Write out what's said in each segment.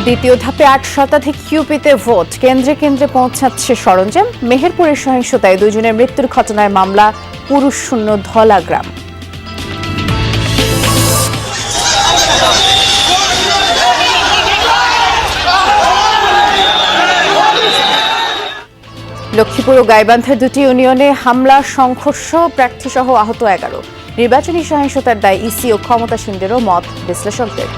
দ্বিতীয় ধাপে ৮ শতাধিক ইউপিতে ভোট, কেন্দ্রে কেন্দ্রে পৌঁছাচ্ছে সরঞ্জাম। মেহেরপুরের সহিংসতায় 2 জনের মৃত্যুর ঘটনায় মামলা, পুরুষ শূন্য ধলা গ্রাম। লক্ষ্মীপুর ও গাইবান্ধার 2টি ইউনিয়নে হামলা, সংঘর্ষ, প্রার্থীসহ আহত 11। নির্বাচনী সহিংসতার দায় ইসি ও ক্ষমতাসীনদেরও মত বিশ্লেষকদের।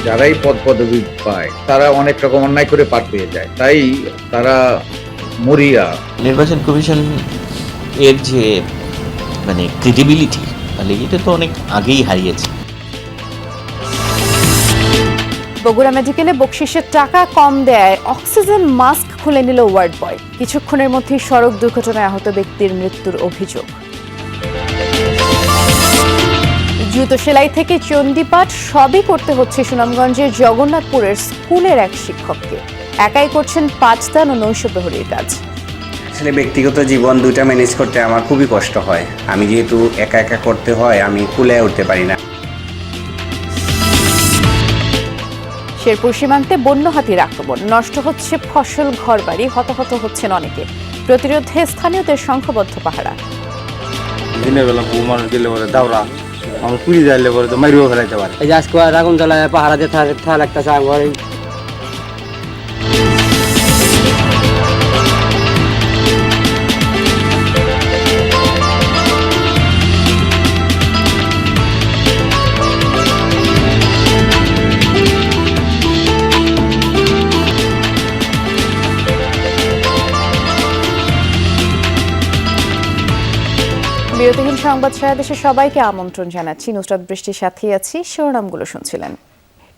যারাই পদপদবি পায় তারা অনেক রকম অন্যায় করে পার পেয়ে যায়, তাই তারা মরিয়া। নির্বাচন কমিশন এর যে ক্রেডিবিলিটি এটা তো অনেক আগেই হারিয়েছে। বগুড়া মেডিকেলে বকশিসের টাকা কম দেয় অক্সিজেন মাস্ক খুলে নিল ওয়ার্ড বয়। কিছুক্ষণের মধ্যেই সড়ক দুর্ঘটনায় আহত ব্যক্তির মৃত্যুর অভিযোগ। জুতো সেলাই থেকে চণ্ডীপাঠ সবই করতে হচ্ছে সুনামগঞ্জের জগন্নাথপুরের স্কুলের এক শিক্ষককে। একাই করছেন পাঠদান ও নৈশ প্রহরীর কাজ। আসলে ব্যক্তিগত জীবন দুইটা ম্যানেজ করতে আমার খুবই কষ্ট হয়। আমি যেহেতু একা একা করতে হয়, আমি কুলায় উঠতে পারি না। শেরপুর সীমান্তে বন্য হাতির আক্রমণ, নষ্ট হচ্ছে ফসল, ঘরবাড়ি, হতাহত হচ্ছেন অনেকে। প্রতিরোধে স্থানীয়দের সংঘবদ্ধ পাহারা। দিনের বেলা মানুষ গেলে বলে দাওরা, আমার পুড়ি যাইলে বলে তো মারিও ফেলাইতে পারে। এই যে আজকে আগুন জ্বালায় পাহারা দিয়ে থাকা লাগতেছে আমার। বিরতিহীন সংবাদ সারা দেশে সবাইকে আমন্ত্রণ জানাচ্ছি। নুসরাত বৃষ্টির সাথেই আছি। শিরোনামগুলো শুনছিলেন।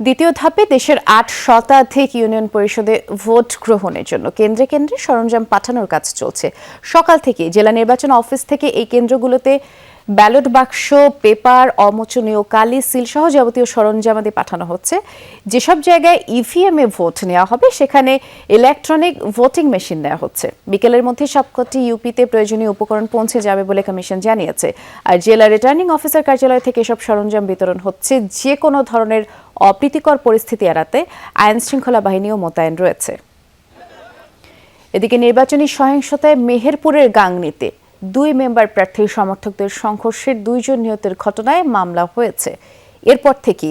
দ্বিতীয় ধাপে দেশের ৮ শতাধিক ইউনিয়ন পরিষদে ভোট গ্রহণের জন্য কেন্দ্রে কেন্দ্রে সরঞ্জাম পাঠানোর কাজ চলছে। সকাল থেকে জেলা নির্বাচন অফিস থেকে এই কেন্দ্রগুলোতে ব্যালট বাক্স, পেপার, অমোচনীয় কালি, সিল সহ যাবতীয় সরঞ্জামাদি পাঠানো হচ্ছে। যেসব জায়গায় ইভিএম এ ভোট নেওয়া হবে সেখানে ইলেকট্রনিক ভোটিং মেশিন নেওয়া হচ্ছে। বিকেলের মধ্যে সবকটি ইউপিতে প্রয়োজনীয় উপকরণ পৌঁছে যাবে বলে কমিশন জানিয়েছে। আর জেলা রিটার্নিং অফিসার কার্যালয় থেকে এসব সরঞ্জাম বিতরণ হচ্ছে। যে কোনো ধরনের অপ্রীতিকর পরিস্থিতি এড়াতে আইন শৃঙ্খলা বাহিনীও মোতায়েন রয়েছে। এদিকে নির্বাচনী সহিংসতায় মেহেরপুরের গাংনীতে 2 মেম্বার প্রার্থীর সমর্থকদের সংঘর্ষের 2 জন নিহতের ঘটনায় মামলা হয়েছে। এরপর থেকে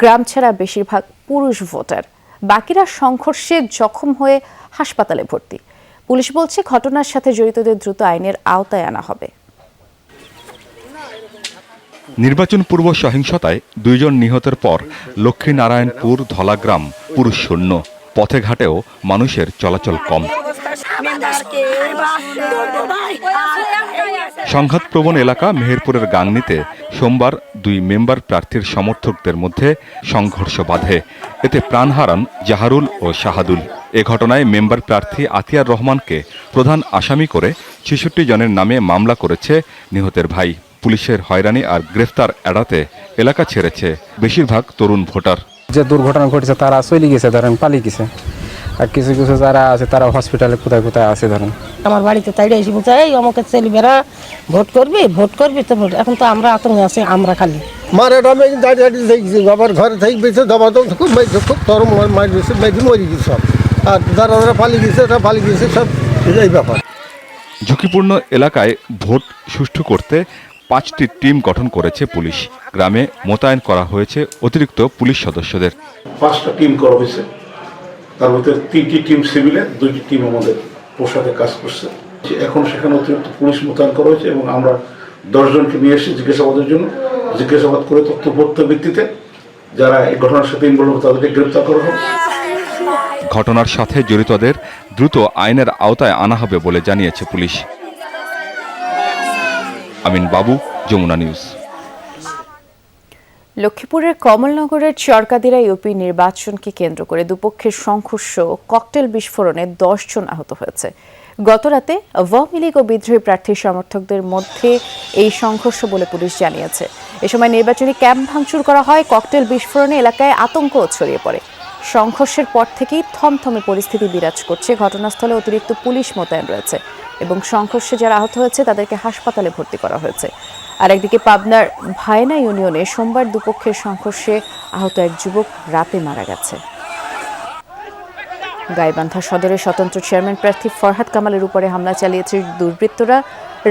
গ্রাম ছাড়া বেশিরভাগ পুরুষ ভোটার, বাকিরা সংঘর্ষে জখম হয়ে হাসপাতালে ভর্তি। পুলিশ বলছে ঘটনার সাথে জড়িতদের দ্রুত আইনের আওতায় আনা হবে। নির্বাচন পূর্ব সহিংসতায় 2 জন নিহতের পর লক্ষ্মীনারায়ণপুর ধলাগ্রাম পুরুষ শূন্য, পথে ঘাটেও মানুষের চলাচল কম। সংঘাতপ্রবণ এলাকা মেহেরপুরের গাংনীতে সোমবার 2 মেম্বার প্রার্থীর সমর্থকদের মধ্যে সংঘর্ষ বাধে। এতে প্রাণ হারান জাহারুল ও শাহাদুল। এ ঘটনায় মেম্বার প্রার্থী আতিয়ার রহমানকে প্রধান আসামি করে 66 জনের নামে মামলা করেছে নিহতের ভাই। পুলিশের হয়রানি আর গ্রেফতার এড়াতে এলাকা ছেড়েছে বেশিরভাগ তরুণ ভোটার। যে দুর্ঘটনা ঘটেছে তারা চলে গেছে, ধরেন পালিয়ে গেছে। আর কিছু কিছু যারা আছে তারা হসপিটালে কোথায় কোথায় আছে। ধরেন আমার বাড়িতে তাই এসে বলছে, এই আমাকে ছেলেমেয়েরা ভোট করবি তো ভোট। এখন তো আমরা আতঙ্কে আছি, আমরা খালি মারাটা আমি দাঁড়িয়ে দেখছি, বাবার ঘরে থেকে বেঁচে দাবা তো খুব খুব তরম মারি গেছে, মেয়েদিন মরে গেছে সব। আর যারা যারা পালিয়ে গেছে তারা পালিয়ে গেছে, সব এই ব্যাপার। ঝুঁকিপূর্ণ এলাকায় ভোট সুষ্ঠু করতে 5টি টিম গঠন করেছে পুলিশ। গ্রামে মোতায়েন করা হয়েছে অতিরিক্ত পুলিশ সদস্যদের। 5টা টিম করা হয়েছে, তার মধ্যে 3টি টিম সিভিলে, 2টি টিম আমাদের পোশাকে কাজ করছে। এখন সেখানে অতিরিক্ত পুলিশ মোতায়েন করা হয়েছে এবং আমরা 10 জনকে নিয়ে এসেছি জিজ্ঞাসাবাদের জন্য। জিজ্ঞাসাবাদ করে তথ্যপত্র ভিত্তিতে যারা এই ঘটনার সাথে ইনভলভ তাদেরকে গ্রেপ্তার করা হবে। ঘটনার সাথে জড়িতদের দ্রুত আইনের আওতায় আনা হবে বলে জানিয়েছে পুলিশ। আমিন বাবু, যমুনা নিউজ। লক্ষ্মীপুরের কমলনগরের চরকাদিরা ইউপি নির্বাচনকে কেন্দ্র করে দুপক্ষের সংঘর্ষ, ককটেল বিস্ফোরণে 10 জন আহত হয়েছে। গতরাতে আওয়ামী লীগ ও বিদ্রোহী প্রার্থীর সমর্থকদের মধ্যে এই সংঘর্ষ বলে পুলিশ জানিয়েছে। এ সময় নির্বাচনী ক্যাম্প ভাঙচুর করা হয়। ককটেল বিস্ফোরণে এলাকায় আতঙ্ক ছড়িয়ে পড়ে। সংঘর্ষের পর থেকেই থমথমে পরিস্থিতি বিরাজ করছে। ঘটনাস্থলে অতিরিক্ত পুলিশ মোতায়েন রয়েছে এবং সংঘর্ষে যারা আহত হয়েছে তাদেরকে হাসপাতালে ভর্তি করা হয়েছে। আর একদিকে পাবনার ভায়না ইউনিয়নে সোমবার দুপক্ষের সংঘর্ষে আহত এক যুবক রাতে মারা গেছে। গাইবান্ধা সদরের স্বতন্ত্র চেয়ারম্যান প্রার্থী ফরহাদ কামালের উপরে হামলা চালিয়েছে দুর্বৃত্তরা।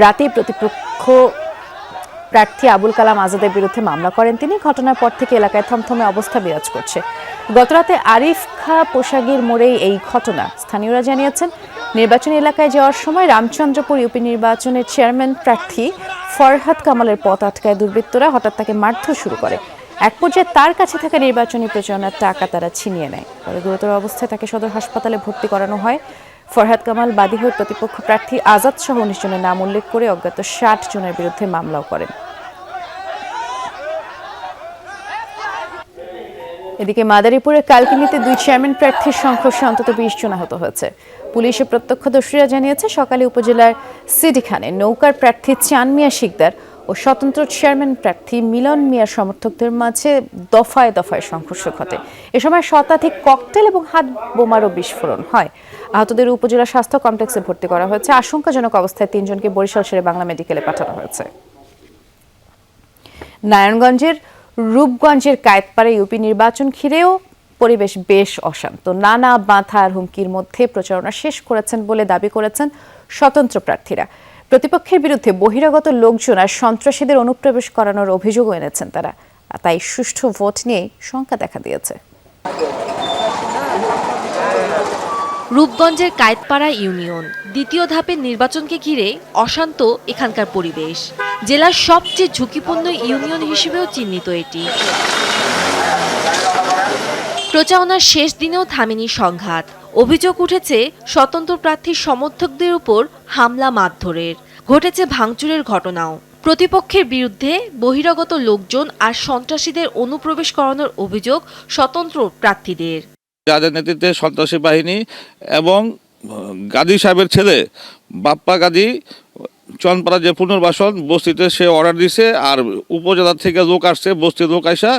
রাতেই প্রতিপক্ষ প্রার্থী আবুল কালাম আজাদের বিরুদ্ধে মামলা করেন তিনি। ঘটনার পর থেকে এলাকায় থমথমে অবস্থা বিরাজ করছে। গতরাতে আরিফ খাঁ পোশাগির মোড়েই এই ঘটনা। স্থানীয়রা জানিয়েছেন, নির্বাচনী এলাকায় যাওয়ার সময় রামচন্দ্রপুর ইউপি নির্বাচনের চেয়ারম্যান প্রার্থী ফরহাদ কামালের পথ আটকায় দুর্বৃত্তরা। হঠাৎ তাকে মারধর শুরু করে। এক পর্যায়ে তার কাছে থাকা নির্বাচনী প্রচারণার টাকা তারা ছিনিয়ে নেয়। পরে গুরুতর অবস্থায় তাকে সদর হাসপাতালে ভর্তি করানো হয়। ফরহাদ কামাল বাদী হয়ে প্রতিপক্ষ প্রার্থী আজাদ সহ 19 জনের নাম উল্লেখ করে অজ্ঞাত 60 জনের বিরুদ্ধে মামলাও করেন। এদিকে মাদারীপুরের কালকিনিতে 2 চেয়ারম্যান প্রার্থীর সংঘর্ষে অন্তত 20 জন আহত হয়েছে। পুলিশের প্রত্যক্ষদর্শীরা জানিয়েছে, সকালে উপজেলার সিডিখানে নৌকার প্রার্থী চান মিয়া শিকদার ও স্বতন্ত্র চেয়ারম্যান প্রার্থী মিলন মিয়ার সমর্থকদের মাঝে দফায় দফায় সংঘর্ষ ঘটে। এ সময় শতাধিক ককটেল এবং হাত বোমারও বিস্ফোরণ হয়। আহতদের উপজেলা স্বাস্থ্য কমপ্লেক্সে ভর্তি করা হয়েছে। আশঙ্কাজনক অবস্থায় 3 জনকে বরিশাল শেরে বাংলা মেডিকেলে পাঠানো হয়েছে। নারায়ণগঞ্জের রূপগঞ্জের কায়েতপাড়া ইউপি নির্বাচন ঘিরেও পরিবেশ বেশ অশান্ত। নানা বাধা আর হুমকির মধ্যে প্রচারণা শেষ করেছেন বলে দাবি করেছেন স্বতন্ত্র প্রার্থীরা। প্রতিপক্ষের বিরুদ্ধে বহিরাগত লোকজন আর সন্ত্রাসীদের অনুপ্রবেশ করানোর অভিযোগও এনেছেন তারা। তাই সুষ্ঠু ভোট নিয়ে শঙ্কা দেখা দিয়েছে। রূপগঞ্জের কায়েতপাড়া ইউনিয়ন দ্বিতীয় ধাপের নির্বাচনকে ঘিরে অশান্ত এখানকার পরিবেশ। জেলার সবচেয়ে ঝুঁকিপূর্ণ ইউনিয়ন হিসেবেও চিহ্নিত এটি। প্রচারণার শেষ দিনেও থামেনি সংঘাত। অভিযোগ উঠেছে স্বতন্ত্র প্রার্থীর সমর্থকদের উপর হামলা মারধরের। ঘটেছে ভাঙচুরের ঘটনাও। প্রতিপক্ষের বিরুদ্ধে বহিরাগত লোকজন আর সন্ত্রাসীদের অনুপ্রবেশ করানোর অভিযোগ স্বতন্ত্র প্রার্থীদের। যাদের নেতৃত্বে সন্ত্রাসী বাহিনী এবং গাজী সাহেবের ছেলে বাপ্পা গাজী চনপাড়া যে পুনর্বাসন বস্তিতে সে অর্ডার দিছে, আর উপজেলা থেকে লোক আসছে, বস্তির লোক আসা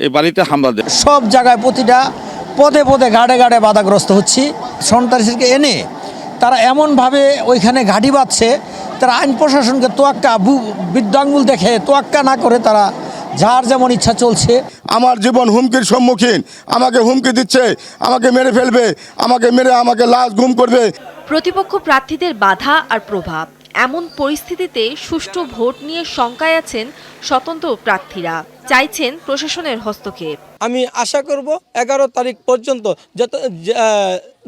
এই বাড়িতে হামলা দেয়। সব জায়গায় প্রতিটা পদে পদে গাড়ে গাড়ে বাধাগ্রস্ত হচ্ছি। সন্ত্রাসীকে এনে তারা এমনভাবে ওইখানে ঘাঁটি বাঁধছে, তারা আইন প্রশাসনকে তোয়াক্কা বিদ্যাঙ্গুল দেখে তোয়াক্কা না করে তারা যার যেমন ইচ্ছা চলছে। আমার জীবন হুমকির সম্মুখীন, আমাকে হুমকি দিচ্ছে, আমাকে মেরে ফেলবে, আমাকে মেরে আমাকে লাশ গুম করবে। প্রতিপক্ষ প্রার্থীদের বাধা আর প্রভাব। এমন পরিস্থিতিতে সুষ্ঠু ভোট নিয়ে শঙ্কায় আছেন স্বতন্ত্র প্রার্থীরা। চাইছেন প্রশাসনের হস্তক্ষেপ। আমি আশা করব 11 তারিখ পর্যন্ত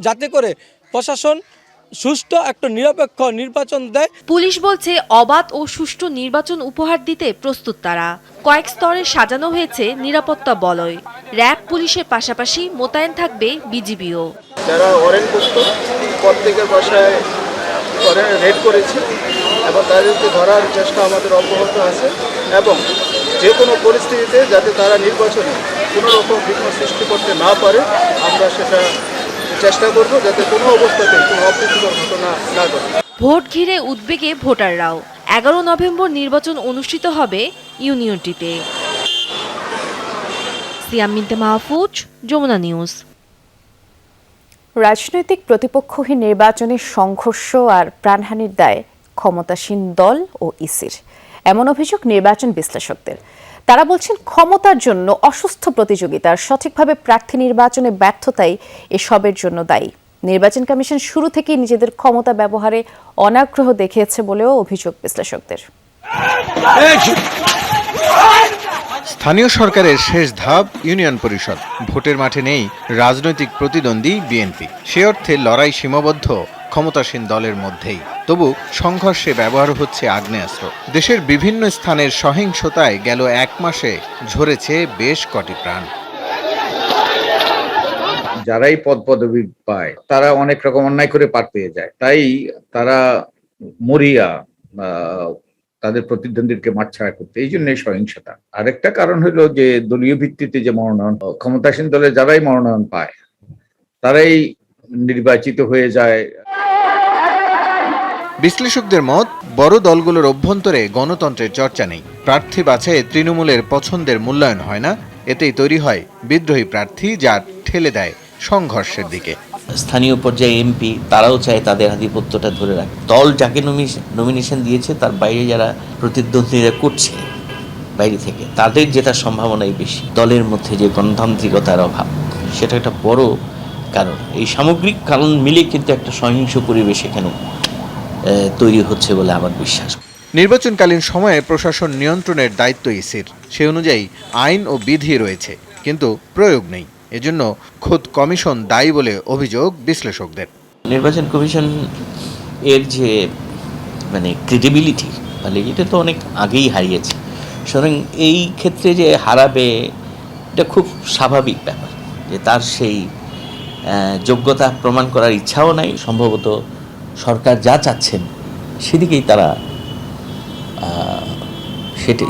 যাতে করে প্রশাসন সুষ্ঠু একটা নিরপেক্ষ নির্বাচন দেয়। পুলিশ বলছে অবাধ ও সুষ্ঠু নির্বাচন উপহার দিতে প্রস্তুত তারা। কয়েক স্তরে সাজানো হয়েছে নিরাপত্তা বলয়। র্যাব পুলিশের পাশাপাশি মোতায়েন থাকবে বিজিবিও। যারা ওয়ারেন্টভুক্ত প্রত্যেকের বাসায় রেড করেছি এবং তাদেরকে ধরার চেষ্টা আমাদের অব্যাহত আছে এবং যে কোনো পরিস্থিতিতে যাতে তারা নির্বাচনে কোনো রকম বিঘ্ন সৃষ্টি করতে না পারে আমরা সেটা চেষ্টা করব, যাতে কোনো অবস্থাতে কোনো অপ্রীতিকর ঘটনা না ঘটে। ভোট ঘিরে উদ্বেগে ভোটাররাও। 11 নভেম্বর নির্বাচন অনুষ্ঠিত হবে ইউনিয়নটিতে। সিয়াম মিন্তে মাহফুজ, যমুনা নিউজ। রাজনৈতিক প্রতিপক্ষহীন নির্বাচনে সংঘর্ষ আর প্রাণহানির দায় ক্ষমতাসীন দল ও ইসির, এমন অভিযোগ নির্বাচন বিশ্লেষকদের। তারা বলছেন, ক্ষমতার জন্য অসুস্থ প্রতিযোগিতার সঠিকভাবে প্রার্থী নির্বাচনে ব্যর্থতাই এসবের জন্য দায়ী। নির্বাচন কমিশন শুরু থেকেই নিজেদের ক্ষমতা ব্যবহারে অনাগ্রহ দেখিয়েছে বলেও অভিযোগ বিশ্লেষকদের। স্থানীয় সরকারের শেষ ধাপ ইউনিয়ন পরিষদ। ভোটের মাঠে নেই রাজনৈতিক প্রতিদ্বন্দ্বী বিএনপি। সে অর্থে লড়াই সীমাবদ্ধ ক্ষমতাসীন দলের মধ্যেই। তবু সংঘর্ষে ব্যবহার হচ্ছে আগ্নেয়াস্ত্র। দেশের বিভিন্ন স্থানের সহিংসতায় গেল 1 মাসে ঝরেছে বেশ কটি প্রাণ। যারাই পদবি পায় তারা অনেক রকম অন্যায় করে পার পেয়ে যায়, তাই তারা মরিয়া তাদের প্রতিদ্বন্দ্বীকে মাঠছাড়া করতে, এই জন্যই সহিংসতা। আরেকটা কারণ হলো যে দলীয় ভিত্তিতে যে মনোনয়ন, ক্ষমতাসীন দলে যারাই মনোনয়ন পায় তারাই নির্বাচিত হয়ে যায়। বিশ্লেষকদের মত, বড় দলগুলোর অভ্যন্তরে গণতন্ত্রের চর্চা নেই। প্রার্থী বাছাইয়ে তৃণমূলের পছন্দের মূল্যায়ন হয় না। এতেই তৈরি হয় বিদ্রোহী প্রার্থী, যা ঠেলে দেয় সংঘর্ষের দিকে। স্থানীয় পর্যায়ে এমপি তারাও চায় তাদের আধিপত্যটা ধরে রাখে। দল যাকে নমিনেশন দিয়েছে তার বাইরে যারা প্রতিদ্বন্দ্বীরা করছে বাইরে থেকে, তাদের জেতার সম্ভাবনাই বেশি। দলের মধ্যে যে গণতান্ত্রিকতার অভাব, সেটা একটা বড় কারণ। এই সামগ্রিক কারণ মিলে কিন্তু একটা সহিংস পরিবেশ এখানে তৈরি হচ্ছে বলে আমার বিশ্বাস। নির্বাচনকালীন সময়ে প্রশাসন নিয়ন্ত্রণের দায়িত্ব ইসির। সে অনুযায়ী আইন ও বিধি রয়েছে, কিন্তু প্রয়োগ নেই। এজন্য খোদ কমিশন দায়ী বলে অভিযোগ বিশ্লেষকদের। নির্বাচন কমিশন এর যে ক্রেডিবিলিটি, এটা তো অনেক আগেই হারিয়েছে। সুতরাং এই ক্ষেত্রে যে হারাবে, এটা খুব স্বাভাবিক ব্যাপার, যে তার সেই যোগ্যতা প্রমাণ করার ইচ্ছাও নাই। সম্ভবত সরকার যা চাচ্ছেন সেদিকেই তারা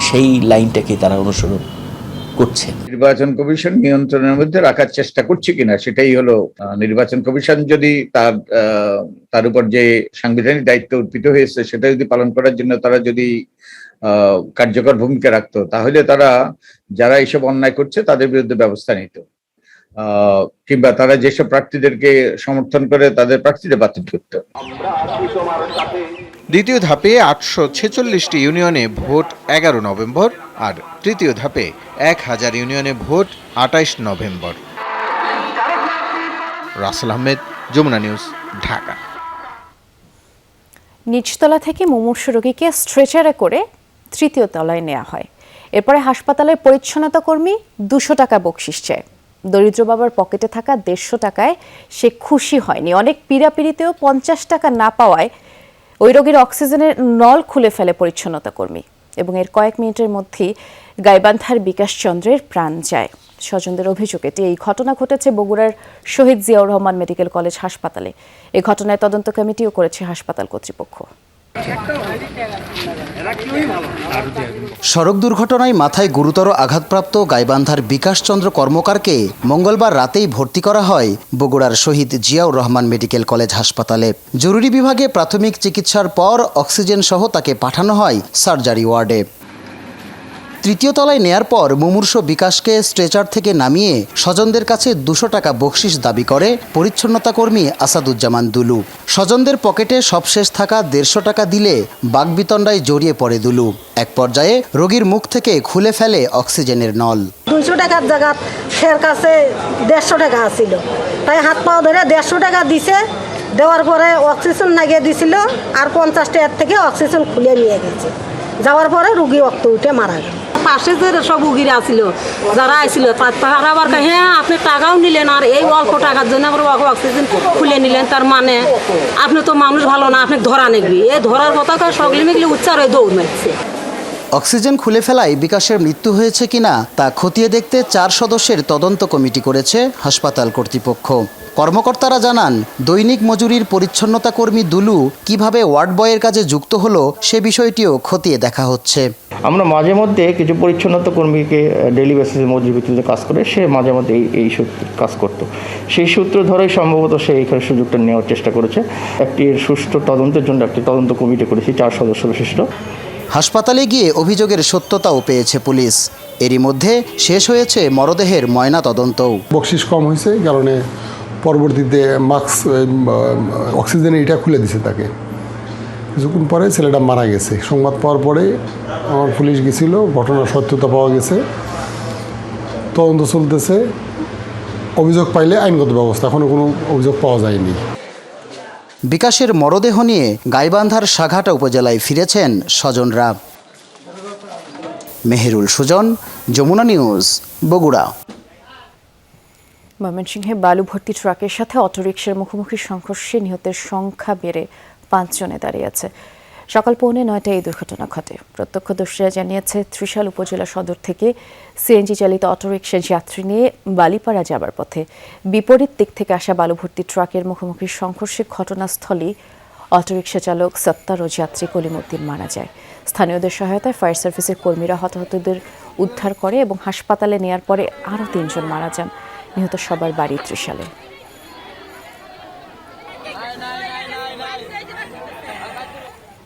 সেই লাইনটাকে তারা অনুসরণ করছে। নির্বাচন কমিশন নিয়ন্ত্রণের মধ্যে রাখার চেষ্টা করছে কিনা সেটাই হলো নির্বাচন কমিশন যদি তার উপর যে সাংবিধানিক দায়িত্ব অর্পিত হয়েছে সেটা যদি পালন করার জন্য তারা যদি কার্যকর ভূমিকা রাখতো, তাহলে তারা যারা এইসব অন্যায় করছে তাদের বিরুদ্ধে ব্যবস্থা নিত, কিংবা তারা যেসব প্রার্থীদেরকে সমর্থন করে তাদের প্রার্থীদের বাতিল করত। দ্বিতীয় ধাপে 846টি ইউনিয়নে ভোট 11 নভেম্বর আর তৃতীয় ধাপে 1000 ইউনিয়নে vote 28 November. Rasel Ahmed, Jamuna news, Dhaka. নিচতলা থেকে মুমূর্ষু রোগীকে স্ট্রেচারে করে তৃতীয় তলায় নেওয়া হয়। এরপরে হাসপাতালের পরিচ্ছন্নতা কর্মী 200 টাকা বকশিশ চায়। দরিদ্র বাবার পকেটে থাকা 150 টাকায় সে খুশি হয়নি। অনেক পীড়াপিড়িতেও 50 টাকা না পাওয়ায় ওই রোগীর অক্সিজেনের নল খুলে ফেলে পরিচ্ছন্নতা কর্মী, এবং এর কয়েক মিনিটের মধ্যেই গাইবান্ধার বিকাশ চন্দ্রের প্রাণ যায়। স্বজনদের অভিযোগ, এই ঘটনা ঘটেছে বগুড়ার শহীদ জিয়াউর রহমান মেডিকেল কলেজ হাসপাতালে। এই ঘটনায় তদন্ত কমিটিও করেছে হাসপাতাল কর্তৃপক্ষ। সড়ক দুর্ঘটনায় মাথায় গুরুতর আঘাতপ্রাপ্ত গাইবান্ধার বিকাশ চন্দ্র কর্মকারকে মঙ্গলবার রাতেই ভর্তি করা হয় বগুড়ার শহীদ জিয়াউর রহমান মেডিকেল কলেজ হাসপাতালে। জরুরি বিভাগে প্রাথমিক চিকিৎসার পর অক্সিজেন সহ তাকে পাঠানো হয় সার্জারি ওয়ার্ডে। তৃতীয় তলায় নেয়ার পর মুমূর্ষু বিকাশকে স্ট্রেচার থেকে নামিয়ে স্বজনদের কাছে 200 টাকা বকশিশ দাবি করে পরিচ্ছন্নতা কর্মী আসাদুজ্জামান দুলু। স্বজনদের পকেটে সবশেষ থাকা 150 টাকা দিলে বাকবিতণ্ডায় জড়িয়ে পড়ে দুলু। এক পর্যায়ে রোগীর মুখ থেকে খুলে ফেলে অক্সিজেনের নল। 200 টাকার জায়গা ফের কাছে 150 টাকা আসছিল, তাই হাত পা ধরে 150 টাকা দিছে। দেওয়ার পরে অক্সিজেন লাগিয়ে দিছিল, আর 50 টাকার থেকে অক্সিজেন খুলে নিয়ে গেছে। যাওয়ার পরে রুগী রক্ত উঠে মারা গেল। পাশে যে সব রুগীরা আসছিল, যারা আসছিল, তারা আবার হ্যাঁ আপনি টাকাও নিলেন আর এই অল্প টাকার জন্য আবার অক্সিজেন খুলে নিলেন, তার মানে আপনি তো মানুষ ভালো না, আপনি ধরা নেবি। এই ধরার কথা সকলে মিলে উচ্চার হয়ে দৌড় মারছে। অক্সিজেন খুলে ফেলায় বিকাশের মৃত্যু হয়েছে কিনা তা খতিয়ে দেখতে 4 সদস্যের তদন্ত কমিটি করেছে হাসপাতাল কর্তৃপক্ষ। কর্মকর্তারা জানান, দৈনিক মজুরির পরিচ্ছন্নতা কর্মী দুলু কিভাবে ওয়ার্ড বয়ের কাজে যুক্ত হলো সে বিষয়টিও খতিয়ে দেখা হচ্ছে। আমরা মাঝে মধ্যে কিছু পরিচ্ছন্নতা কর্মীকে ডেইলি বেসিসে মজুরি ভিত্তিতে কাজ করে, সে মাঝে মধ্যে এই সূত্রে কাজ করত। সেই সূত্র ধরেই সম্ভবত সে এইখানে সুযোগটা নেওয়ার চেষ্টা করেছে। একটি সুষ্ঠু তদন্তের জন্য একটি তদন্ত কমিটি করেছি 4 সদস্য বিশিষ্ট। হাসপাতালে গিয়ে অভিযোগের সত্যতাও পেয়েছে পুলিশ। এরই মধ্যে শেষ হয়েছে মরদেহের ময়না তদন্তও। বকশিশ কম হয়েছে কারণে পরবর্তীতে মাস্ক অক্সিজেন এটা খুলে দিছে তাকে। কিছুক্ষণ পরে ছেলেটা মারা গেছে। সংবাদ পাওয়ার পরে আমার পুলিশ গেছিল, ঘটনার সত্যতা পাওয়া গেছে, তদন্ত চলতেছে। অভিযোগ পাইলে আইনগত ব্যবস্থা, এখনো কোনো অভিযোগ পাওয়া যায়নি। বিকাশের মরদেহ নিয়ে গাইবান্ধার সাঘাটা উপজেলায় ফিরেছেন স্বজনরা। মেহেরুল সুজন, যমুনা নিউজ, বগুড়া। ময়মনসিংহে বালু ভর্তি ট্রাকের সাথে অটোরিকশার মুখোমুখি সংঘর্ষে নিহতের সংখ্যা বেড়ে 5 জনে দাঁড়িয়েছে। সকাল 8:45 এই দুর্ঘটনা ঘটে। প্রত্যক্ষদর্শীরা জানিয়েছে, ত্রিশাল উপজেলা সদর থেকে সিএনজি চালিত অটোরিকশা যাত্রী নিয়ে বালিপাড়া যাবার পথে বিপরীত দিক থেকে আসা বালু ভর্তি ট্রাকের মুখোমুখি সংঘর্ষে ঘটনাস্থলেই অটোরিকশা চালক সত্তার ও যাত্রী কলিমুদ্দিন মারা যায়। স্থানীয়দের সহায়তায় ফায়ার সার্ভিসের কর্মীরা হতাহতদের উদ্ধার করে এবং হাসপাতালে নেয়ার পরে আরও 3 জন মারা যান। নিহত সবার বাড়ি ত্রিশালে।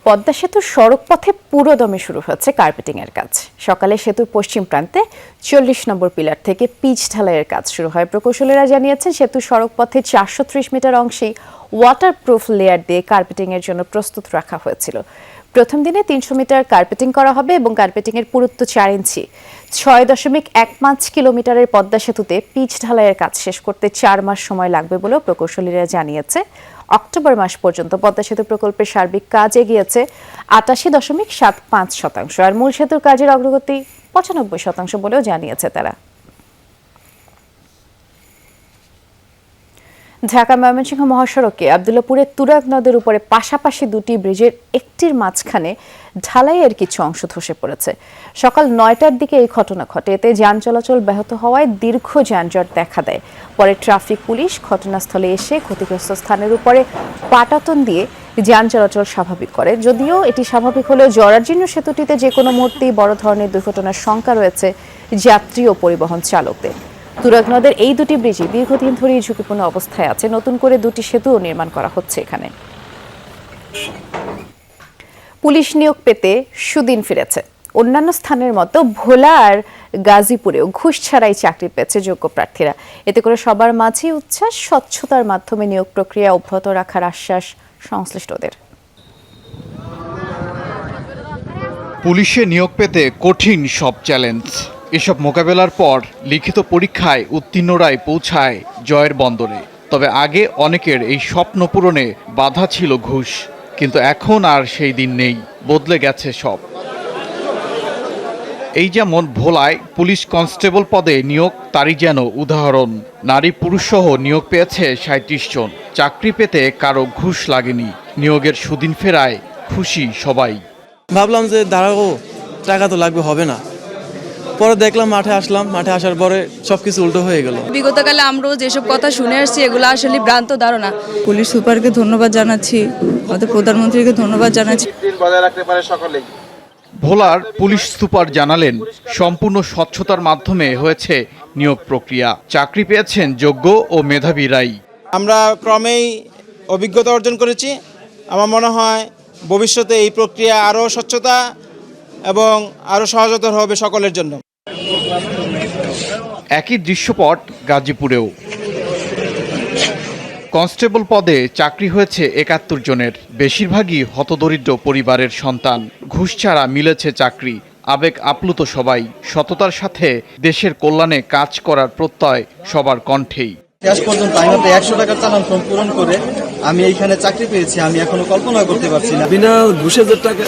পদ্মা সেতুর সড়ক পথে পুরোদমে শুরু হচ্ছে কার্পেটিংয়ের কাজ। সকালে সেতুর পশ্চিম প্রান্তে 40 নম্বর পিলার থেকে পিচ ঢালাইয়ের কাজ শুরু হয়। প্রকৌশলীরা জানিয়েছেন, সেতুর সড়ক পথে 430 মিটার অংশেই ওয়াটারপ্রুফ লেয়ার দিয়ে কার্পেটিংয়ের জন্য প্রস্তুত রাখা হয়েছিল। প্রথম দিনে 300 মিটার কার্পেটিং করা হবে এবং কার্পেটিংয়ের পুরুত্ব 4 ইঞ্চি। 6.15 কিলোমিটারের পদ্মা সেতুতে পিচ ঢালাইয়ের কাজ শেষ করতে 4 মাস সময় লাগবে বলেও প্রকৌশলীরা জানিয়েছে। অক্টোবর মাস পর্যন্ত পদ্মা সেতু প্রকল্পের সার্বিক কাজ এগিয়েছে 88.75%, আর মূল সেতুর কাজের অগ্রগতি 95% বলেও জানিয়েছে তারা। ঢাকা ময়মনসিংহ মহাসড়কে আব্দুল্লাপুরের তুরাগ নদের উপরে পাশাপাশি দুটি ব্রিজের একটির মাঝখানে ঢালাইয়ের কিছু অংশ ধসে পড়েছে। সকাল 9টার দিকে এই ঘটনা ঘটে। এতে যান চলাচল ব্যাহত হওয়ায় দীর্ঘ যানজট দেখা দেয়। পরে ট্রাফিক পুলিশ ঘটনাস্থলে এসে ক্ষতিগ্রস্ত স্থানের উপরে পাটাতন দিয়ে যান চলাচল স্বাভাবিক করে। যদিও এটি স্বাভাবিক হলেও জরাজীর্ণ সেতুটিতে যে কোনো মুহূর্তেই বড় ধরনের দুর্ঘটনার শঙ্কা রয়েছে যাত্রী ও পরিবহন চালকদের। তুরাগ নদের এই দুটি ব্রিজই দীর্ঘদিন ধরেই ঝুঁকিপূর্ণ অবস্থায় আছে। নতুন করে দুটি সেতুও নির্মাণ করা হচ্ছে এখানে। পুলিশ নিয়োগ পেতে সুদিন ফিরেছে। অন্যান্য স্থানের মতো ভোলা আর গাজীপুরেও ঘুষ ছাড়াই চাকরি পেয়েছে যোগ্য প্রার্থীরা। এতে করে সবার মাঝে উচ্ছ্বাস, স্বচ্ছতার মাধ্যমে নিয়োগ প্রক্রিয়া অব্যাহত রাখার আশ্বাস সংশ্লিষ্টদের। পুলিশে নিয়োগ পেতে কঠিন সব চ্যালেঞ্জ। এসব মোকাবেলার পর লিখিত পরীক্ষায় উত্তীর্ণরাই পৌঁছায় জয়ের বন্দরে। তবে আগে অনেকের এই স্বপ্ন পূরণে বাধা ছিল ঘুষ, কিন্তু এখন আর সেই দিন নেই, বদলে গেছে সব। এই যেমন ভোলায় পুলিশ কনস্টেবল পদে নিয়োগ, তারই যেন উদাহরণ। নারী পুরুষ সহ নিয়োগ পেয়েছে 37 জন। চাকরি পেতে কারো ঘুষ লাগেনি। নিয়োগের সুদিন ফেরায় খুশি সবাই। ভাবলাম যে দাঁড়াবো, টাকা তো লাগবে, হবে না। পরে দেখলাম, মাঠে আসলাম, মাঠে আসার পরে সবকিছু উল্টো হয়ে গেল। বিগতকালে আমরাও যেসব কথা শুনে আসছি এগুলো আসলে ভ্রান্ত ধারণা। পুলিশ সুপারকে ধন্যবাদ জানাচ্ছি, আমাদের প্রধানমন্ত্রীকে ধন্যবাদ জানাচ্ছি। ভোলার পুলিশ সুপার জানালেন, সম্পূর্ণ স্বচ্ছতার মাধ্যমে হয়েছে নিয়োগ প্রক্রিয়া। চাকরি পেয়েছেন যোগ্য ও মেধাবীরাই। আমরা ক্রমেই অভিজ্ঞতা অর্জন করেছি। আমার মনে হয় ভবিষ্যতে এই প্রক্রিয়া আরও স্বচ্ছতা এবং আরও সহজতর হবে সকলের জন্য। একই দৃশ্যপট গাজীপুরেও। কনস্টেবল পদে চাকরি হয়েছে 71 জনের। বেশিরভাগই হতদরিদ্র পরিবারের সন্তান। ঘুষ ছাড়া মিলেছে চাকরি। আবেগ আপ্লুত সবাই। সততার সাথে দেশের কল্যাণে কাজ করার প্রত্যয় সবার কণ্ঠেই। শেষ পর্যন্ত আমি 100 টাকার চালান ফর্ম পূরণ করে আমি এইখানে চাকরি পেয়েছি। আমি এখনো কল্পনা করতে পারছি না। বিনা ঘুষে যে টাকা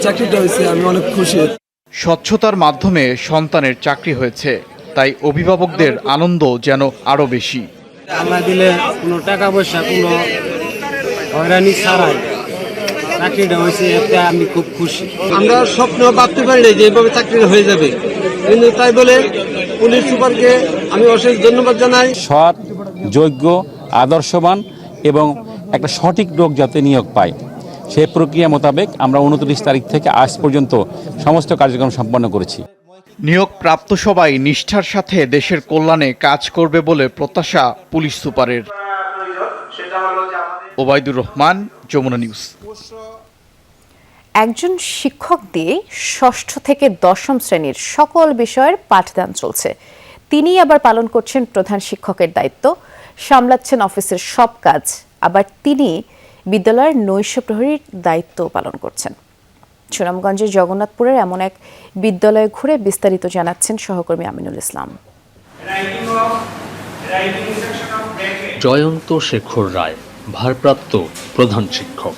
চাকরিটা হয়েছে, আমি অনেক খুশি। স্বচ্ছতার মাধ্যমে সন্তানের চাকরি হয়েছে, তাই অভিভাবকদের আনন্দ যেন আরো বেশি। আমরা দিলে কোনো টাকা পয়সা, কোনো হয়রানি ছাড়াই চাকরিটা হয়েছে, এতে আমি খুব খুশি। আমরা স্বপ্ন ভাবতে পারি না যে এইভাবে চাকরিটা হয়ে যাবে, কিন্তু তাই বলে পুলিশ সুপারকে আমি অশেষ ধন্যবাদ জানাই। সৎ, যোগ্য, আদর্শবান এবং একটা সঠিক লোক যাতে নিয়োগ পায়, সেই প্রক্রিয়া মোতাবেক আমরা 29 তারিখ থেকে আজ পর্যন্ত সমস্ত কার্যক্রম সম্পন্ন করেছি। নিয়োগ প্রাপ্ত সবাই নিষ্ঠার সাথে দেশের কল্যাণে কাজ করবে বলে প্রত্যাশা পুলিশ সুপারের। ওবায়দুর রহমান, যমুনা নিউজ। একজন শিক্ষক দিয়ে 6ষ্ঠ থেকে 10ম শ্রেণীর সকল বিষয়ের পাঠদান চলছে। তিনি আবার পালন করছেন প্রধান শিক্ষকের দায়িত্ব, সামলাচ্ছেন অফিসের সব কাজ, আবার তিনি বিদ্যালয়ের নৈশ প্রহরীর দায়িত্ব পালন করছেন। সুনামগঞ্জের জগন্নাথপুরের এমন এক বিদ্যালয়ে ঘুরে বিস্তারিত জানাচ্ছেন সহকর্মী আমিনুল ইসলাম। জয়ন্ত শেখর রায় ভারপ্রাপ্ত প্রধান শিক্ষক।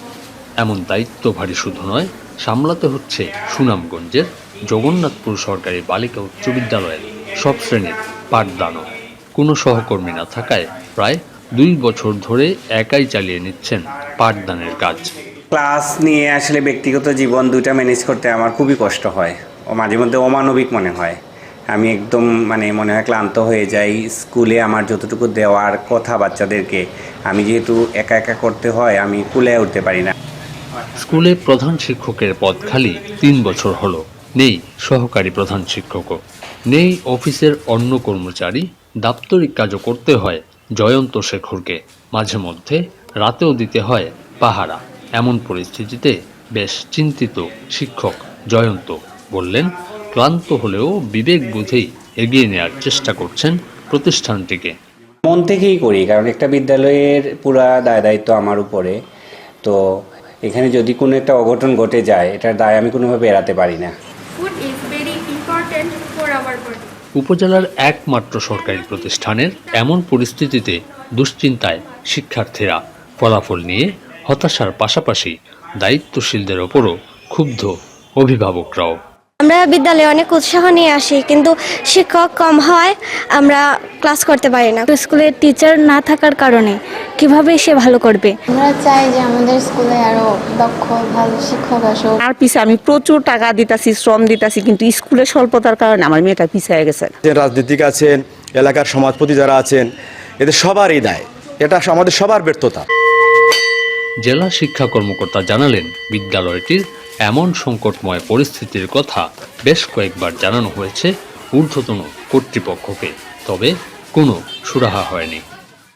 এমন দায়িত্বভারী শুধু নয়, সামলাতে হচ্ছে সুনামগঞ্জের জগন্নাথপুর সরকারি বালিকা উচ্চ বিদ্যালয়ের সব শ্রেণীর পাঠদানও। কোনো সহকর্মী না থাকায় প্রায় 2 বছর ধরে একাই চালিয়ে নিচ্ছেন পাঠদানের কাজ। ক্লাস নিয়ে আসলে ব্যক্তিগত জীবন দুইটা ম্যানেজ করতে আমার খুবই কষ্ট হয় ও মাঝে মধ্যে অমানবিক মনে হয়। আমি একদম মনে হয় ক্লান্ত হয়ে যাই। স্কুলে আমার যতটুকু দেওয়ার কথা বাচ্চাদেরকে আমি যেহেতু একা একা করতে হয়, আমি কুলে উঠতে পারি না। স্কুলে প্রধান শিক্ষকের পদ খালি 3 বছর হলো। নেই সহকারী প্রধান শিক্ষকও, নেই অফিসের অন্য কর্মচারী। দাপ্তরিক কাজও করতে হয় জয়ন্ত শেখরকে। মাঝে মধ্যে রাতেও দিতে হয় পাহারা। এমন পরিস্থিতিতে বেশ চিন্তিত শিক্ষক জয়ন্ত বললেন, ক্লান্ত হলেও বিবেক বুঝেই এগিয়ে নেওয়ার চেষ্টা করছেন প্রতিষ্ঠানটিকে। মন থেকেই করি, কারণ একটা বিদ্যালয়ের পুরা দায়িত্ব আমার উপরে। তো এখানে যদি কোনো একটা অঘটন ঘটে যায়, এটার দায় আমি কোনোভাবে এড়াতে পারি না। উপজেলার একমাত্র সরকারি প্রতিষ্ঠানের এমন পরিস্থিতিতে দুশ্চিন্তায় শিক্ষার্থীরা, ফলাফল নিয়ে হতাশার পাশাপাশি দায়িত্বশীলদের ওপরও ক্ষুব্ধ অভিভাবকরাও। আমরা বিদ্যালয়ে অনেক উৎসাহ নিয়ে আসি, কিন্তু শিক্ষক কম হয়, আমরা ক্লাস করতে পারি না। স্কুলে টিচার না থাকার কারণে কিভাবে সে ভালো করবে? আমরা চাই যে আমাদের স্কুলে আরো দক্ষ ভালো শিক্ষক আসুক। আর পিছে আমি প্রচুর টাকা দিতাছি, শ্রম দিতাছি, কিন্তু স্কুলের স্বল্পতার কারণে আমার মেয়েটা পিছিয়ে গেছে। যে রাজনীতিক আছেন, এলাকার সমাজপতি যারা আছেন, এদের সবারই দায়, এটা আমাদের সবার ব্যর্থতা। জেলা শিক্ষা কর্মকর্তা জানালেন, বিদ্যালয়টির এমন সংকটময় পরিস্থিতির কথা বেশ কয়েকবার জানানো হয়েছে ঊর্ধ্বতন কর্তৃপক্ষকে, তবে কোনো সুরাহা হয়নি।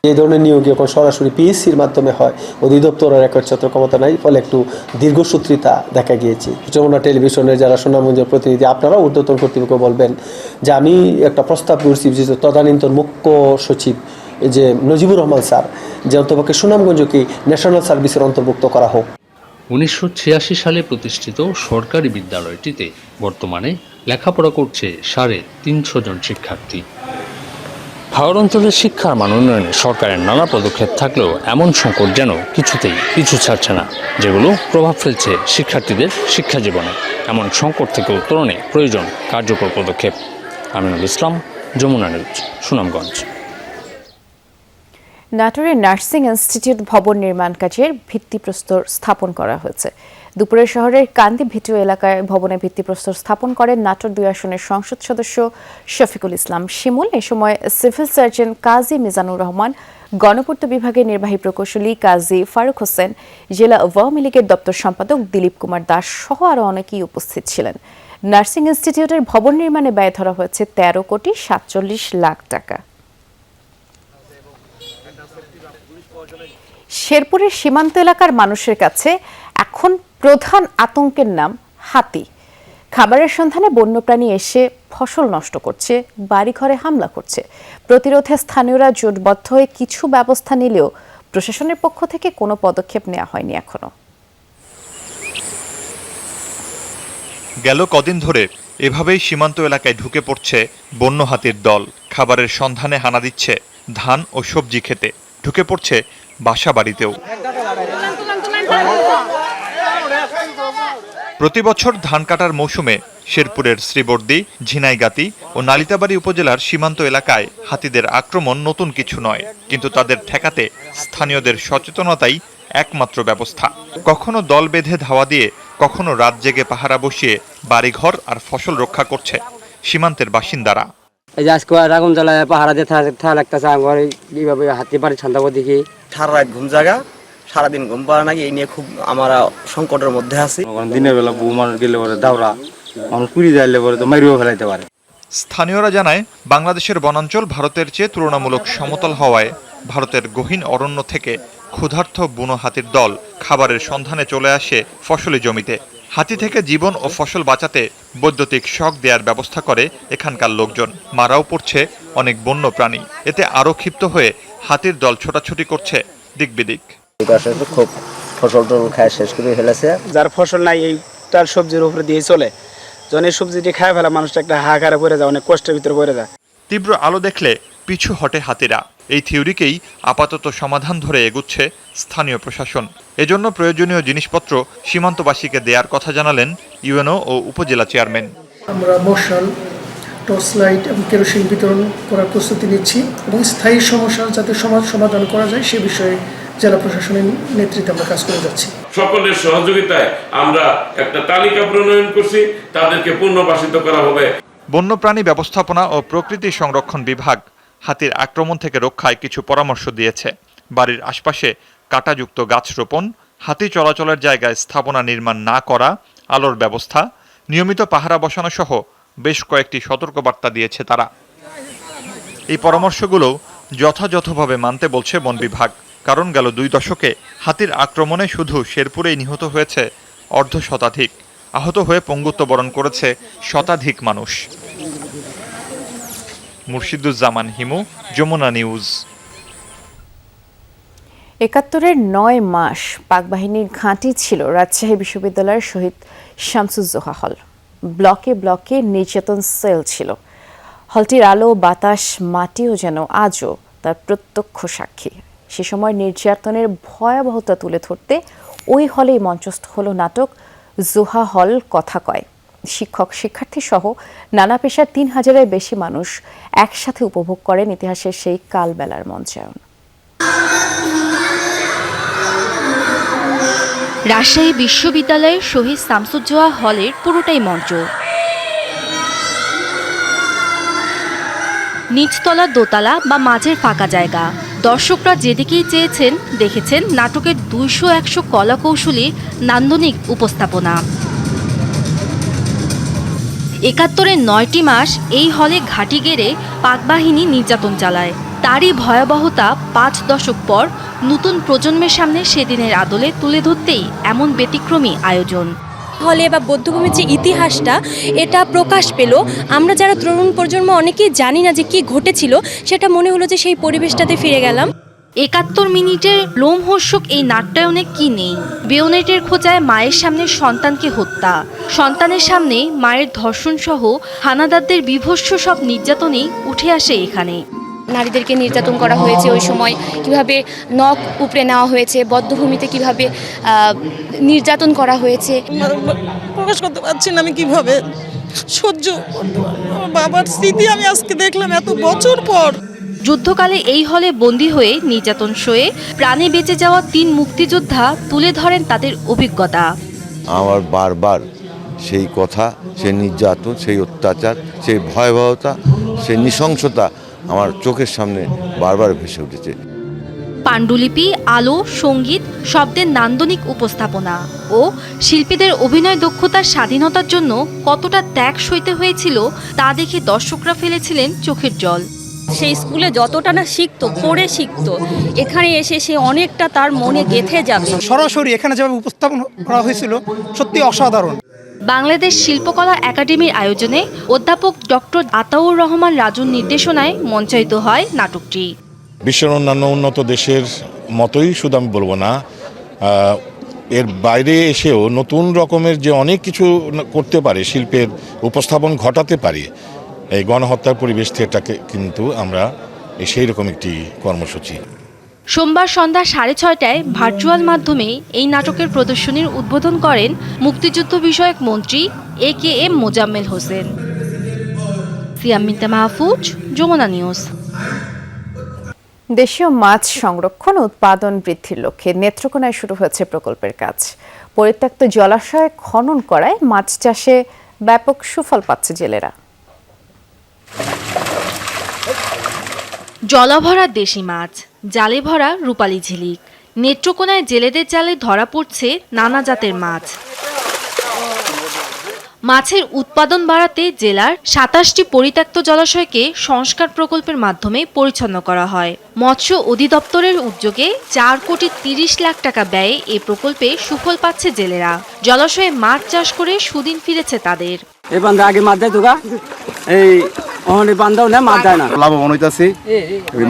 এই ধরনের নিয়োগ এখন সরাসরি পিএসসির মাধ্যমে হয়, অধিদপ্তরের একচ্ছত্র ক্ষমতা নাই, ফলে একটু দীর্ঘসূত্রিতা দেখা গিয়েছে। যমুনা টেলিভিশনের যারা সুনামগঞ্জের প্রতিনিধি, আপনারা ঊর্ধ্বতন কর্তৃপক্ষ বলবেন যে আমি একটা প্রস্তাব করছি তদানীন্তন মুখ্য সচিব যে নজিবুর রহমান স্যার, যে অন্তপক্ষে সুনামগঞ্জকে ন্যাশনাল সার্ভিসের অন্তর্ভুক্ত করা হোক। 1986 সালে প্রতিষ্ঠিত সরকারি বিদ্যালয়টিতে বর্তমানে লেখাপড়া করছে 350 জন শিক্ষার্থী। হাওর অঞ্চলের শিক্ষার মান উন্নয়নে সরকারের নানা পদক্ষেপ থাকলেও এমন সংকট যেন কিছুতেই পিছু ছাড়ছে না, যেগুলো প্রভাব ফেলছে শিক্ষার্থীদের শিক্ষা জীবনে। এমন সংকট থেকে উত্তরণে প্রয়োজন কার্যকর পদক্ষেপ। আমিনুল ইসলাম, যমুনা নিউজ, সুনামগঞ্জ। নাটোরের নার্সিং ইনস্টিটিউট ভবন নির্মাণ কাজের ভিত্তিপ্রস্তর স্থাপন করা হয়েছে। দুপুরে শহরের কান্দি ভিটু এলাকায় ভবনের ভিত্তিপ্রস্তর স্থাপন করেন নাটোর 2 আসনের সংসদ সদস্য শফিকুল ইসলাম শিমুল। এ সময় সিভিল সার্জন কাজী মিজানুর রহমান, গণপূর্ত বিভাগের নির্বাহী প্রকৌশলী কাজী ফারুক হোসেন, জেলা আওয়ামী লীগের দপ্তর সম্পাদক দিলীপ কুমার দাস সহ আরও অনেকেই উপস্থিত ছিলেন। নার্সিং ইনস্টিটিউটের ভবন নির্মাণে ব্যয় ধরা হয়েছে 13,47,00,000 টাকা। শেরপুরের সীমান্ত এলাকার মানুষের কাছে এখন প্রধান আতঙ্কের নাম হাতি। খাবারের সন্ধানে বন্যপ্রাণী এসে ফসল নষ্ট করছে, বাড়িঘরে হামলা করছে। প্রতিরোধে স্থানীয়রা জোটবদ্ধ হয়ে কিছু ব্যবস্থা নিলেও প্রশাসনের পক্ষ থেকে কোনো পদক্ষেপ নেওয়া হয়নি এখনো। গেল কদিন ধরে এভাবেই সীমান্ত এলাকায় ঢুকে পড়ছে বন্য হাতির দল। খাবারের সন্ধানে হানা দিচ্ছে ধান ও সবজি খেতে, ঢুকে পড়ছে বাসা বাড়িতেও। প্রতি বছর ধান কাটার মৌসুমে শেরপুরের শ্রীবর্দী, ঝিনাইগাতি ও নালিতাবাড়ী উপজেলার সীমান্ত এলাকায় হাতিদের আক্রমণ নতুন কিছু নয়, কিন্তু তাদের ঠেকাতে স্থানীয়দের সচেতনতাই একমাত্র ব্যবস্থা। কখনো দল বেঁধে ধাওয়া দিয়ে, কখনো রাত জেগে পাহারা বসিয়ে বাড়িঘর আর ফসল রক্ষা করছে সীমান্তের বাসিন্দারা। এই যে আজকে আগুন জ্বালায় পাহারা দিয়ে থাকা লাগতেছে, আমার এইভাবে হাতি বাড়ি ছান্দাবো দিকে সারা রাত ঘুম জাগা, সারাদিন ঘুম পাওয়া নাকি, এই নিয়ে খুব আমরা সংকটের মধ্যে আছি। দিনের বেলা বৌমার গেলে পরে দাওরা মানুষ পুরি যাইলে পরে তো মারিও ফেলাইতে পারে। স্থানীয়রা জানায়, বাংলাদেশের বনাঞ্চল ভারতের চেয়ে তুলনামূলক সমতল হওয়ায় ভারতের গহীন অরণ্য থেকে ক্ষুধার্ত বুনো হাতির দল খাবারের সন্ধানে চলে আসে ফসলি জমিতে। হাতি থেকে জীবন ও ফসল বাঁচাতে বৈদ্যুতিক শক দেওয়ার ব্যবস্থা করে এখানকার লোকজন। মারাও পড়ছে অনেক বন্য প্রাণী। এতে আরও ক্ষিপ্ত হয়ে হাতির দল ছোটাছুটি করছে দিক বিদিক। খুব ফসল টল খায় শেষ করে ফেলেছে। যার ফসল নাই এই তার সবজির উপরে দিয়ে চলে, যখন এই সবজিটি খায় ফেলা মানুষটা একটা হাহাকারে পড়ে যায়, অনেক কষ্টের ভিতরে পড়ে যায়। তীব্র আলো দেখলে পিছু হটে হাতিরা। এই থিওরিকেই আপাতত সমাধান ধরে এগুচ্ছে স্থানীয় প্রশাসন। এজন্য প্রয়োজনীয় জিনিসপত্র সীমান্তবাসীকে দেওয়ার কথা জানালেন ইউএনও ও উপজেলা চেয়ারম্যান। আমরা মশাল, টর্চ লাইট এবং কেরোসিন বিতরণ করার প্রস্তুতি নিচ্ছি এবং স্থায়ী সমস্যা যাতে সমাধান করা যায় সে বিষয়ে জেলা প্রশাসনের নেতৃত্বে আমরা কাজ করে যাচ্ছি। সকলের সহযোগিতায় আমরা একটা তালিকা প্রণয়ন করছি, তাদেরকে পুনর্বাসিত করা হবে। বন্যপ্রাণী ব্যবস্থাপনা ও প্রকৃতি সংরক্ষণ বিভাগ হাতির আক্রমণ থেকে রক্ষায় কিছু পরামর্শ দিয়েছে। বাড়ির আশপাশে কাঁটাযুক্ত গাছ রোপণ, হাতি চলাচলের জায়গায় স্থাপনা নির্মাণ না করা, আলোর ব্যবস্থা, নিয়মিত পাহারা বসানো সহ বেশ কয়েকটি সতর্কবার্তা দিয়েছে তারা। এই পরামর্শগুলো যথাযথভাবে মানতে বলছে বন বিভাগ। কারণ গেল 2 দশকে হাতির আক্রমণে শুধু শেরপুরেই নিহত হয়েছে অর্ধশতাধিক। আহত হয়ে পঙ্গুত্ব বরণ করেছে শতাধিক মানুষ। মুর্শিদুজ্জামান হিমু, যমুনা নিউজ। ৭১-এর ৯ মাস পাক বাহিনীর ঘাঁটি ছিল রাজশাহী বিশ্ববিদ্যালয়ের শহীদ শামসুজ্জোহা হল। ব্লকে ব্লকে নির্যাতন সেল ছিল। হলটির আলো, বাতাস, মাটিও যেন আজও তার প্রত্যক্ষ সাক্ষী। সে সময় নির্যাতনের ভয়াবহতা তুলে ধরতে ওই হলেই মঞ্চস্থ হলো নাটক জোহা হল কথা কয়। শিক্ষক, শিক্ষার্থী সহ নানা পেশার ৩,০০০-এর বেশি মানুষ একসাথে উপভোগ করেন ইতিহাসের সেই কালবেলার মঞ্চায়ন। রাজশাহী বিশ্ববিদ্যালয়ের শহীদ শামসুজ্জোহা হলের পুরোটাই মঞ্চ। নিচতলা, দোতলা বা মাঝের ফাঁকা জায়গা, দর্শকরা যেদিকেই চেয়েছেন দেখেছেন নাটকের ২০০-১০০ কলাকৌশলীর নান্দনিক উপস্থাপনা। ৭১-এর ৯টি মাস এই হলে ঘাঁটি গেড়ে পাকবাহিনী নির্যাতন চালায়। তারই ভয়াবহতা ৫ দশক পর নতুন প্রজন্মের সামনে সেদিনের আদলে তুলে ধরতেই এমন ব্যতিক্রমী আয়োজন। হলে বা বৌদ্ধভূমির যে ইতিহাসটা এটা প্রকাশ পেল। আমরা যারা তরুণ প্রজন্ম অনেকেই জানি না যে কি ঘটেছিল, সেটা মনে হলো যে সেই পরিবেশটাতে ফিরে গেলাম। ৭১ মিনিটের লোমহর্ষক এই নাট্যায়নে কি নেই? বেয়োনেটের খোঁজায় মায়ের সামনে সন্তানকে হত্যা, সন্তানের সামনে মায়ের ধর্ষণ সহ হানাদারদের বীভৎস সব নির্যাতনই উঠে আসে এখানে। নারীদেরকে নির্যাতন করা হয়েছে, ওই সময় কিভাবে নখ উপড়ে নেওয়া হয়েছে, বদ্ধভূমিতে কিভাবে নির্যাতন করা হয়েছে। প্রকাশ করতে পারছি না আমি কিভাবে সহ্য। বাবার স্মৃতি আমি আজকে দেখলাম এত বছর পর। যুদ্ধকালে এই হলে বন্দী হয়ে নির্যাতন সয়ে প্রাণে বেঁচে যাওয়া ৩ মুক্তিযোদ্ধা তুলে ধরেন তাদের অভিজ্ঞতা। আমার বারবার সেই কথা, সেই নির্যাতন, সেই অত্যাচার, সেই ভয়াবহতা, সেই নৃশংসতা আমার চোখের সামনে বারবার ভেসে উঠেছে। পাণ্ডুলিপি, আলো, সঙ্গীত, শব্দের নান্দনিক উপস্থাপনা ও শিল্পীদের অভিনয় দক্ষতার স্বাধীনতার জন্য কতটা ত্যাগ সইতে হয়েছিল তা দেখে দর্শকরা ফেলেছিলেন চোখের জল। সেই স্কুলে যতটা না শিখতো, পড়ে শিখতো, এখানে এসে সে অনেকটা তার মনে গেঁথে যাবে। সরাসরি এখানে যেভাবে উপস্থাপন করা হয়েছিল সত্যি অসাধারণ। বাংলাদেশ শিল্পকলা একাডেমির আয়োজনে অধ্যাপক ডক্টর আতাউর রহমান রাজুর নির্দেশনায় মঞ্চায়িত হয় নাটকটি। বিশ্বের অন্যান্য উন্নত দেশের মতোই শুধু আমি বলবো না, এর বাইরে এসেও নতুন রকমের যে অনেক কিছু করতে পারে, শিল্পের উপস্থাপন ঘটাতে পারে, এই গণহত্যার পরিবেশ থেকেটাকে কিন্তু আমরা সেই রকম একটি কর্মসূচি। সোমবার সন্ধ্যা 6:30টায় ভার্চুয়াল মাধ্যমে এই নাটকের প্রদর্শনীর উদ্বোধন করেন মুক্তিযুদ্ধ বিষয়ক মন্ত্রী AKM মোজাম্মেল হোসেন। সিয়াম মিন্তা মাহফুজ, যমুনা নিউজ। দেশীয় মাছ সংরক্ষণ ও উৎপাদন বৃদ্ধির লক্ষ্যে নেত্রকোনায় শুরু হয়েছে প্রকল্পের কাজ। পরিত্যক্ত জলাশয় খনন করায় মাছ চাষে ব্যাপক সুফল পাচ্ছে জেলেরা। জলাভরা দেশি মাছ, জালে ভরা রূপালী ঝিলিক। নেত্রকোনায় জেলেদের জালে ধরা পড়ছে নানা জাতের মাছ। মাছের উৎপাদন বাড়াতে জেলার ২৭টি পরিত্যক্ত জলাশয়কে সংস্কার প্রকল্পের মাধ্যমে পরিচ্ছন্ন করা হয়। মৎস্য অধিদপ্তরের উদ্যোগে ৪,৩০,০০,০০০ টাকা ব্যয়ে এই প্রকল্পে সুফল পাচ্ছে জেলেরা। জলাশয়ে মাছ চাষ করে সুদিন ফিরেছে তাদের। এই বান্ধা আগে মাছ দেয় তোগা, এই বান্ধাও না মাছ দেয় না। লাভবান হইতাছি,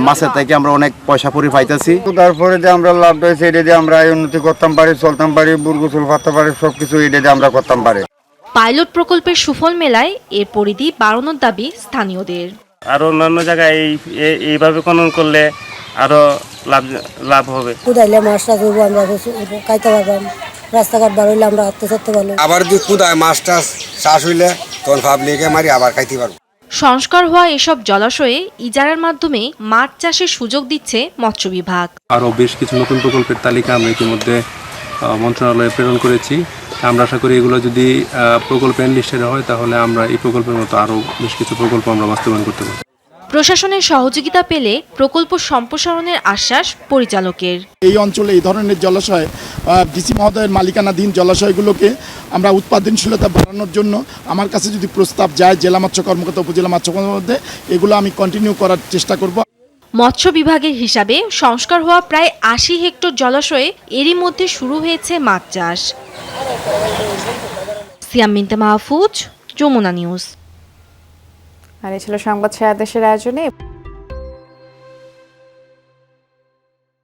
মাছের থেকে আমরা অনেক পয়সা পরি পাইতেছি। তারপরে যে আমরা লাভ হয়েছে এটা দিয়ে আমরা উন্নতি করতাম পারি, চলতাম পারি, বুর্গুচুল পাততে পারি, সবকিছু এটা দিয়ে আমরা করতাম পারি। পাইলট প্রকল্পের সুফল মেলায় এর পরিধি বাড়ানোর দাবি স্থানীয়দের। আর অন্যান্য জায়গায় এইভাবে খনন করলে আরো লাভ হবে। কুদাইলে মাছটা ধরবো, আমরা খাইতে পারবাম, রাস্তাঘাট বার হইলে আমরা হাঁটতে চলতে পারবো। আবার যদি কুদায় মাছটা চাষ হইলে তখন ভাবলিকে মারি আবার খাইতে পারবো। সংস্কার হওয়া এসব জলাশয়ে ইজারার মাধ্যমে মাছ চাষের সুযোগ দিচ্ছে মৎস্য বিভাগ। আরও বেশ কিছু নতুন প্রকল্পের তালিকা আমরা ইতিমধ্যে মন্ত্রণালয়ে প্রেরণ করেছি। আমরা আশা করি এগুলো যদি প্রকল্পে এনলিস্টেড হয় তাহলে আমরা এই প্রকল্পের মতো আরও বেশ কিছু প্রকল্প আমরা বাস্তবায়ন করতে পারব। প্রশাসনের সহযোগিতা পেলে প্রকল্প সম্প্রসারণের আশ্বাস পরিচালকের। এই অঞ্চলে এই ধরনের জলাশয় ডিসি মহোদয়ের মালিকানাধীন জলাশয়গুলোকে আমরা উৎপাদনশীলতা বাড়ানোর জন্য আমার কাছে যদি প্রস্তাব যায় জেলা মৎস্য কর্মকর্তা, উপজেলা মৎস্য কর্মকর্তার মধ্যে, এগুলো আমি কন্টিনিউ করার চেষ্টা করব। মৎস্য বিভাগের হিসাবে সংস্কার হওয়া প্রায় ৮০ হেক্টর জলাশয়ে এরই মধ্যে শুরু হয়েছে মাছ চাষ। সিয়াম মিন্তা মাহফুজ, যমুনা নিউজ। আর এই ছিল সংবাদ সারা দেশের আয়োজনে।